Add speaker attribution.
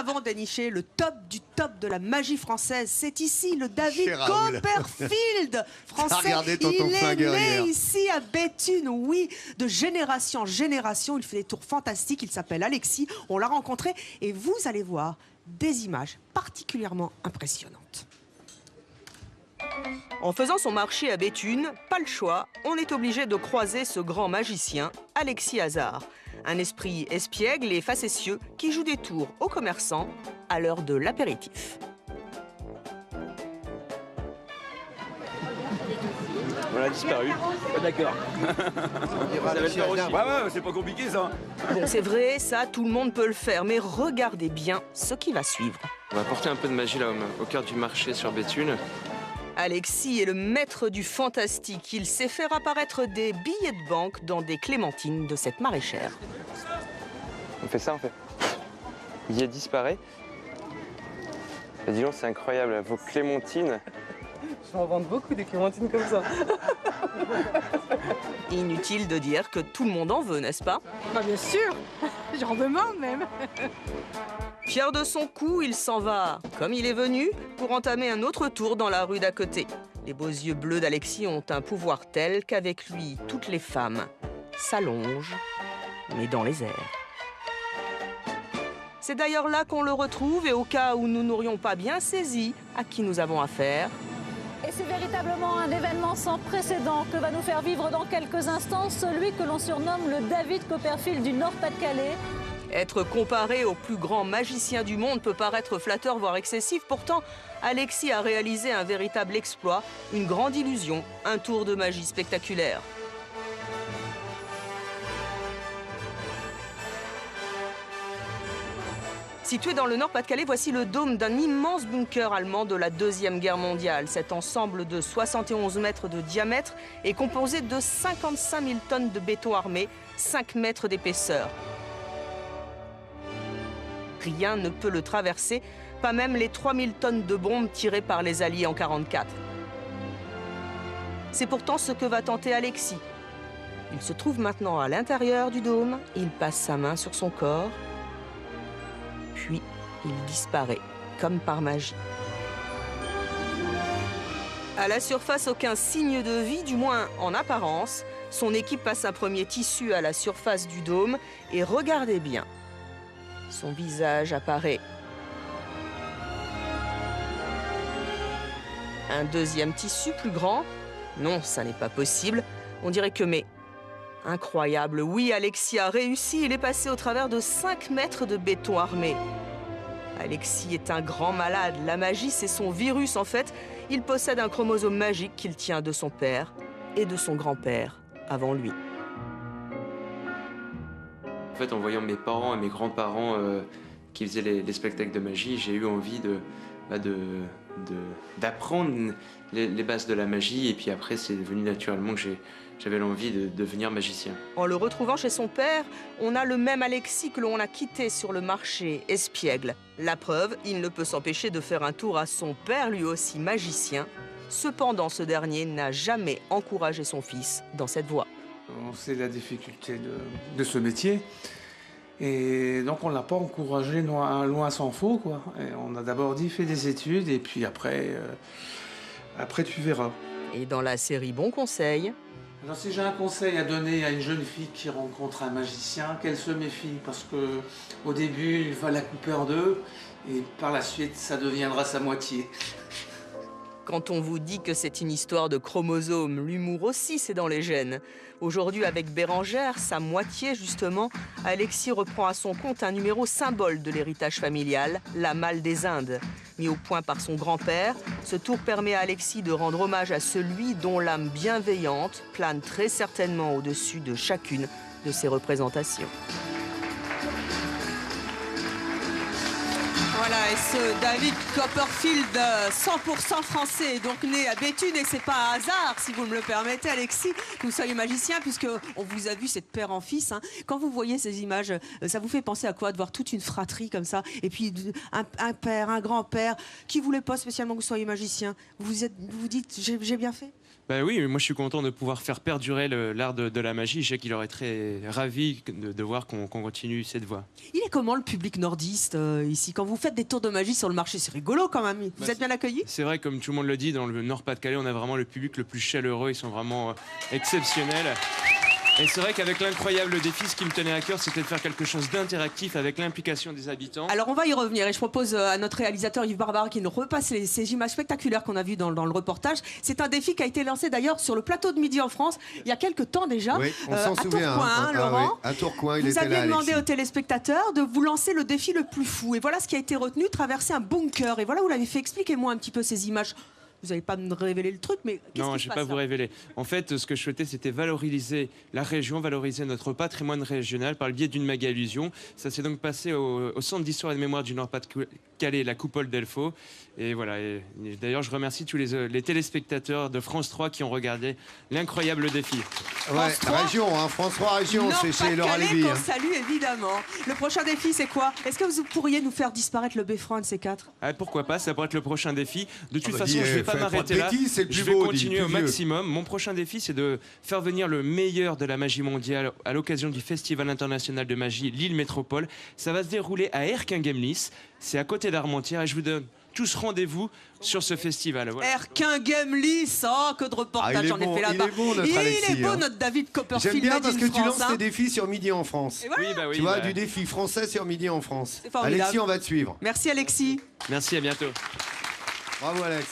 Speaker 1: avons déniché le top du top de la magie française. C'est ici le David
Speaker 2: Cher Raoul.
Speaker 1: Copperfield français.
Speaker 2: Regardé Tonton
Speaker 1: Il est
Speaker 2: Flingueur
Speaker 1: né
Speaker 2: hier.
Speaker 1: ici à Béthune, oui, de génération en génération. Il fait des tours fantastiques. Il s'appelle Alexis. On l'a rencontré et vous allez voir des images particulièrement impressionnantes.
Speaker 3: En faisant son marché à Béthune, pas le choix, on est obligé de croiser ce grand magicien, Alexis Hazard. Un esprit espiègle et facétieux qui joue des tours aux commerçants à l'heure de l'apéritif.
Speaker 4: On a disparu. D'accord. Ouais, c'est pas compliqué ça.
Speaker 3: Bon, c'est vrai, ça, tout le monde peut le faire, mais regardez bien ce qui va suivre.
Speaker 5: On va apporter un peu de magie là au cœur du marché sur Béthune.
Speaker 3: Alexis est le maître du fantastique. Il sait faire apparaître des billets de banque dans des clémentines de cette maraîchère.
Speaker 5: On fait ça, on fait. Il disparaît. Et dis donc, c'est incroyable, vos clémentines.
Speaker 3: Je m'en vends beaucoup des clémentines comme ça. Inutile de dire que tout le monde en veut, n'est-ce pas?
Speaker 6: Bah bien sûr, j'en demande même.
Speaker 3: Fier de son coup, il s'en va, comme il est venu, pour entamer un autre tour dans la rue d'à côté. Les beaux yeux bleus d'Alexis ont un pouvoir tel qu'avec lui, toutes les femmes s'allongent, mais dans les airs. C'est d'ailleurs là qu'on le retrouve, et au cas où nous n'aurions pas bien saisi à qui nous avons affaire,
Speaker 7: et c'est véritablement un événement sans précédent que va nous faire vivre dans quelques instants celui que l'on surnomme le David Copperfield du Nord-Pas-de-Calais.
Speaker 3: être comparé au plus grand magicien du monde peut paraître flatteur, voire excessif. Pourtant, Alexis a réalisé un véritable exploit, une grande illusion, un tour de magie spectaculaire. Situé dans le Nord-Pas-de-Calais, voici le dôme d'un immense bunker allemand de la Deuxième Guerre mondiale. Cet ensemble de 71 mètres de diamètre est composé de 55 000 tonnes de béton armé, 5 mètres d'épaisseur. Rien ne peut le traverser, pas même les 3000 tonnes de bombes tirées par les Alliés en 1944. C'est pourtant ce que va tenter Alexis. Il se trouve maintenant à l'intérieur du dôme, il passe sa main sur son corps, puis il disparaît, comme par magie. À la surface, aucun signe de vie, du moins en apparence. Son équipe passe un premier tissu à la surface du dôme et regardez bien. Son visage apparaît. Un deuxième tissu plus grand? Non, ça n'est pas possible. On dirait que mais... Incroyable, oui, Alexis a réussi. Il est passé au travers de 5 mètres de béton armé. Alexis est un grand malade. La magie, c'est son virus, en fait. Il possède un chromosome magique qu'il tient de son père et de son grand-père avant lui.
Speaker 5: En fait, en voyant mes parents et mes grands-parents qui faisaient les spectacles de magie, j'ai eu envie d'apprendre les bases de la magie. Et puis après, c'est venu naturellement que j'avais l'envie de devenir magicien.
Speaker 3: En le retrouvant chez son père, on a le même Alexis que l'on a quitté sur le marché espiègle. La preuve, il ne peut s'empêcher de faire un tour à son père, lui aussi magicien. Cependant, ce dernier n'a jamais encouragé son fils dans cette voie.
Speaker 8: On sait la difficulté de ce métier. Et donc on ne l'a pas encouragé loin s'en faut, quoi. Et on a d'abord dit fais des études et puis après tu verras.
Speaker 3: Et dans la série Bon Conseil...
Speaker 8: Alors si j'ai un conseil à donner à une jeune fille qui rencontre un magicien, qu'elle se méfie parce que au début il va la couper en deux et par la suite ça deviendra sa moitié.
Speaker 3: Quand on vous dit que c'est une histoire de chromosomes, l'humour aussi, c'est dans les gènes. Aujourd'hui, avec Bérangère, sa moitié justement, Alexis reprend à son compte un numéro symbole de l'héritage familial, la Malle des Indes. Mis au point par son grand-père, ce tour permet à Alexis de rendre hommage à celui dont l'âme bienveillante plane très certainement au-dessus de chacune de ses représentations.
Speaker 1: Voilà, et ce David Copperfield, 100% français, donc né à Béthune, et c'est pas un hasard, si vous me le permettez, Alexis, que vous soyez magicien, puisque on vous a vu cette père en fils. Hein. Quand vous voyez ces images, ça vous fait penser à quoi de voir toute une fratrie comme ça, et puis un père, un grand-père, qui voulait pas spécialement que vous soyez magicien. Vous vous dites, j'ai bien fait?
Speaker 5: Bah oui, moi je suis content de pouvoir faire perdurer l'art de la magie. Je sais qu'il aurait très ravi de voir qu'on continue cette voie.
Speaker 1: Il est comment le public nordiste ici? Quand vous faites des tours de magie sur le marché, c'est rigolo quand même. Vous êtes bien accueillis?
Speaker 5: C'est vrai, comme tout le monde le dit, dans le Nord-Pas-de-Calais, on a vraiment le public le plus chaleureux. Ils sont vraiment exceptionnels. Et c'est vrai qu'avec l'incroyable défi, ce qui me tenait à cœur, c'était de faire quelque chose d'interactif avec l'implication des habitants.
Speaker 1: Alors on va y revenir et je propose à notre réalisateur Yves Barbara qui nous repasse ces images spectaculaires qu'on a vues dans le reportage. C'est un défi qui a été lancé d'ailleurs sur le plateau de Midi en France il y a quelques temps déjà.
Speaker 2: Oui, on s'en souvient.
Speaker 1: Tourcoing, Laurent.
Speaker 2: Oui, à Tourcoing, il
Speaker 1: vous
Speaker 2: était là,
Speaker 1: aviez demandé
Speaker 2: Alexis.
Speaker 1: aux téléspectateurs de vous lancer le défi le plus fou. Et voilà ce qui a été retenu, traverser un bunker. Et voilà, vous l'avez fait. Expliquez-moi un petit peu ces images. Vous n'allez pas me révéler le truc, mais qu'est-ce
Speaker 5: Non,
Speaker 1: qui
Speaker 5: je
Speaker 1: se
Speaker 5: ne vais
Speaker 1: passe
Speaker 5: pas vous
Speaker 1: là
Speaker 5: révéler. En fait, ce que je souhaitais, c'était valoriser la région, valoriser notre patrimoine régional par le biais d'une méga-illusion. Ça s'est donc passé au Centre d'histoire et de mémoire du Nord-Pas-de-Calais, la Coupole d'Elfaux. Et voilà. Et d'ailleurs, je remercie tous les téléspectateurs de France 3 qui ont regardé l'incroyable défi.
Speaker 2: Ouais,
Speaker 1: France 3.
Speaker 2: région, hein, France 3 région, c'est chez Laura
Speaker 1: Nord-Pas-de-Calais
Speaker 2: Lévy.
Speaker 1: qu'on salue évidemment. Le prochain défi, c'est quoi? Est-ce que vous pourriez nous faire disparaître le beffroi de ces quatre?
Speaker 5: Ah, pourquoi pas, ça pourrait être le prochain défi. De toute façon,
Speaker 2: dis,
Speaker 5: je ne vais pas
Speaker 2: fais pas de
Speaker 5: m'arrêter là.
Speaker 2: bêtises, c'est le
Speaker 5: Je
Speaker 2: plus
Speaker 5: vais
Speaker 2: beau, dis,
Speaker 5: continuer
Speaker 2: le
Speaker 5: au
Speaker 2: plus vieux.
Speaker 5: maximum. Mon prochain défi, c'est de faire venir le meilleur de la magie mondiale à l'occasion du Festival international de magie Lille Métropole. Ça va se dérouler à Erquinghem-Lys. C'est à côté d'Armentières et je vous donne tous rendez-vous sur ce festival. Voilà.
Speaker 1: Erquinghem-Lys, oh que de reportages
Speaker 2: Ah, il est
Speaker 1: j'en ai
Speaker 2: bon,
Speaker 1: fait là-bas.
Speaker 2: il est bon, notre
Speaker 1: Il
Speaker 2: Alexis,
Speaker 1: est beau
Speaker 2: hein.
Speaker 1: notre David Copperfield.
Speaker 2: J'aime bien
Speaker 1: Made
Speaker 2: parce
Speaker 1: in
Speaker 2: que tu
Speaker 1: France,
Speaker 2: lances
Speaker 1: hein.
Speaker 2: tes défis sur Midi en France.
Speaker 1: Et voilà.
Speaker 5: Oui, bah oui,
Speaker 2: Tu vois,
Speaker 5: bah,
Speaker 2: du défi français sur Midi en France.
Speaker 1: C'est formidable.
Speaker 2: Alexis, on va te suivre.
Speaker 1: Merci Alexis.
Speaker 5: Merci, à bientôt.
Speaker 2: Bravo Alex.